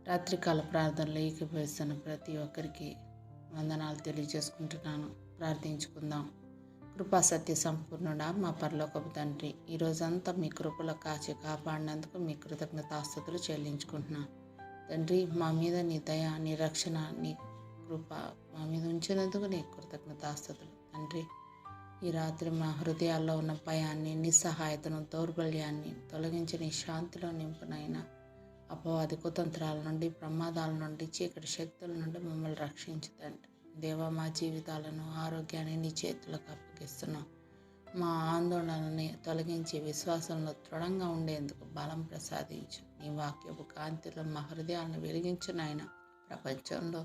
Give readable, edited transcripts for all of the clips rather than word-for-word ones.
రాత్రికాల ప్రార్థనలో ఏకీభవిస్తున్న ప్రతి ఒక్కరికి వందనాలు తెలియజేసుకుంటున్నాను. ప్రార్థించుకుందాం. కృపా సత్య సంపూర్ణుడా మా పరలోకపు తండ్రి, ఈరోజంతా మీ కృపలో కాచి కాపాడినందుకు మీ కృతజ్ఞతాస్తుతులు చెల్లించుకుంటున్నాను. తండ్రి, మా మీద నీ దయ, నీ రక్షణ, నీ కృప మా మీద ఉంచినందుకు నీ కృతజ్ఞతాస్తుతులు. తండ్రి, ఈ రాత్రి మా హృదయాల్లో ఉన్న భయాన్ని, నిస్సహాయతను, దౌర్బల్యాన్ని తొలగించి నీ శాంతిలో నింపునైనా అపవాది కుతంత్రాల నుండి, ప్రమాదాల నుండి, చీకటి శక్తుల నుండి మమ్మల్ని రక్షించుతండి. దేవా, మా జీవితాలను, ఆరోగ్యాన్ని నీ చేతులకు అప్పగిస్తున్నాం. మా ఆందోళనని తొలగించి విశ్వాసంలో దృఢంగా ఉండేందుకు బలం ప్రసాదించు. నీ వాక్యపు కాంతిలో మా హృదయాలను వెలిగించు నాయన. ప్రపంచంలో,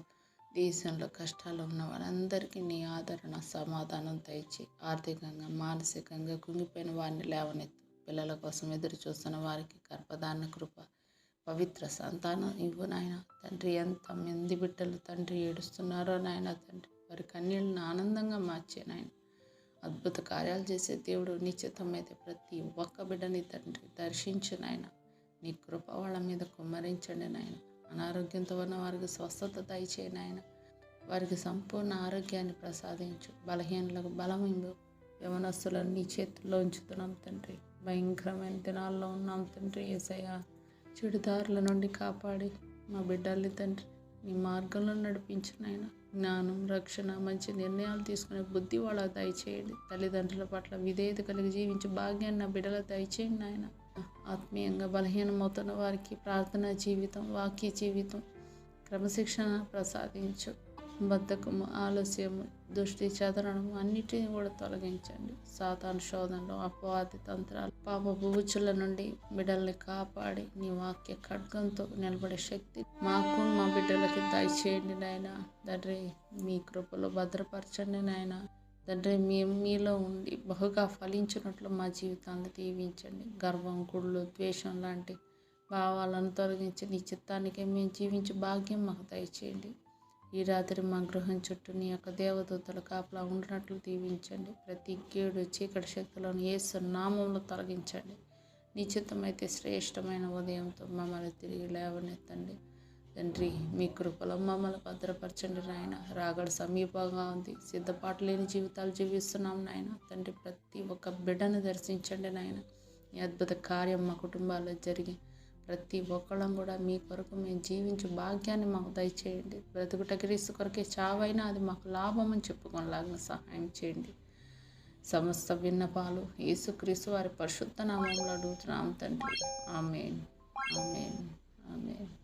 దేశంలో కష్టాలు ఉన్న వారందరికీ నీ ఆదరణ, సమాధానం దయచి ఆర్థికంగా, మానసికంగా కుంగిపోయిన వారిని లేవనెత్తు. పిల్లల కోసం ఎదురు చూస్తున్న వారికి గర్భధారణ కృప, పవిత్ర సంతానం ఇవ్వు నాయన. తండ్రి, ఎంతమంది బిడ్డలు తండ్రి ఏడుస్తున్నారో నాయన తండ్రి, వారి కన్నీళ్ళను ఆనందంగా మార్చే నాయన. అద్భుత కార్యాలు చేసే దేవుడు, నిశ్చితమైతే ప్రతి ఒక్క బిడ్డని తండ్రి దర్శించు నాయన. నీ కృప వాళ్ళ మీద కుమ్మరించండి నాయన. అనారోగ్యంతో ఉన్న వారికి స్వస్థత దయచేయి నాయన. వారికి సంపూర్ణ ఆరోగ్యాన్ని ప్రసాదించు. బలహీనలకు బలం ఇవ్వు. యవనస్తులను నీ చేతుల్లో ఉంచుతున్నాం తండ్రి. భయంకరమైన దినాల్లో ఉన్నాం తండ్రి. యేసయ్యా, చెడుదారుల నుండి కాపాడి మా బిడ్డల్ని తండ్రి నీ మార్గంలో నడిపించిన ఆయన. జ్ఞానం, రక్షణ, మంచి నిర్ణయాలు తీసుకునే బుద్ధి వాళ్ళ దయచేయండి. తల్లిదండ్రుల పట్ల విధేయత కలిగి జీవించే భాగ్యాన్ని నా బిడ్డల దయచేయండి ఆయన. ఆత్మీయంగా బలహీనమవుతున్న వారికి ప్రార్థనా జీవితం, వాక్య జీవితం, క్రమశిక్షణ ప్రసాదించు. బద్ధకము, ఆలస్యము, దృష్టి చెదరడము అన్నిటిని కూడా తొలగించండి. సాతాను శోధనలు, అపవాది తంత్రాలు, పాపపు ఊచుల నుండి బిడ్డల్ని కాపాడి నీ వాక్య ఖడ్గంతో నిలబడే శక్తి మాకు, మా బిడ్డలకి దయచేయండి నాయన. తండ్రి, మీ కృపలో భద్రపరచండి నాయన. తండ్రి, మీలో ఉండి బహుగా ఫలించినట్లు మా జీవితాలను దీవించండి. గర్వం, కుళ్ళు, ద్వేషం లాంటి భావాలను తొలగించి నీ చిత్తానికే మేము జీవించే భాగ్యం మాకు దయచేయండి. ఈ రాత్రి మా గృహం చుట్టూ నీ యొక్క దేవదూతల కాపలా ఉండినట్లు దీవించండి. ప్రతి కీడు, చీకటి శక్తులను యేసు నామంలో తొలగించండి. నిశ్చితమైతే శ్రేష్టమైన ఉదయంతో మమ్మల్ని తిరిగి లేవనెత్తండి. తండ్రి, మీ కృపలో మమ్మల్ని భద్రపరచండి నాయన. రాగడ సమీపంగా ఉంది. సిద్ధపాటు లేని జీవితాలు జీవిస్తున్నాం నాయన. తండ్రి, ప్రతి ఒక్క బిడ్డను దర్శించండి నాయన. ఈ అద్భుత కార్యం మా కుటుంబాల్లో జరిగి ప్రతి ఒక్కళ్ళం కూడా మీ కొరకు మేము జీవించే భాగ్యాన్ని మాకు దయచేయండి. బ్రతుకుట క్రీస్తు కొరకే, చావైనా అది మాకు లాభం అని చెప్పుకోలాగిన సహాయం చేయండి. సమస్త విన్నపాలు యేసుక్రీస్తు వారి పరిశుద్ధ నామంలో అడుగుతున్నాం తండ్రి. ఆమేన్, ఆమేన్, ఆమేన్.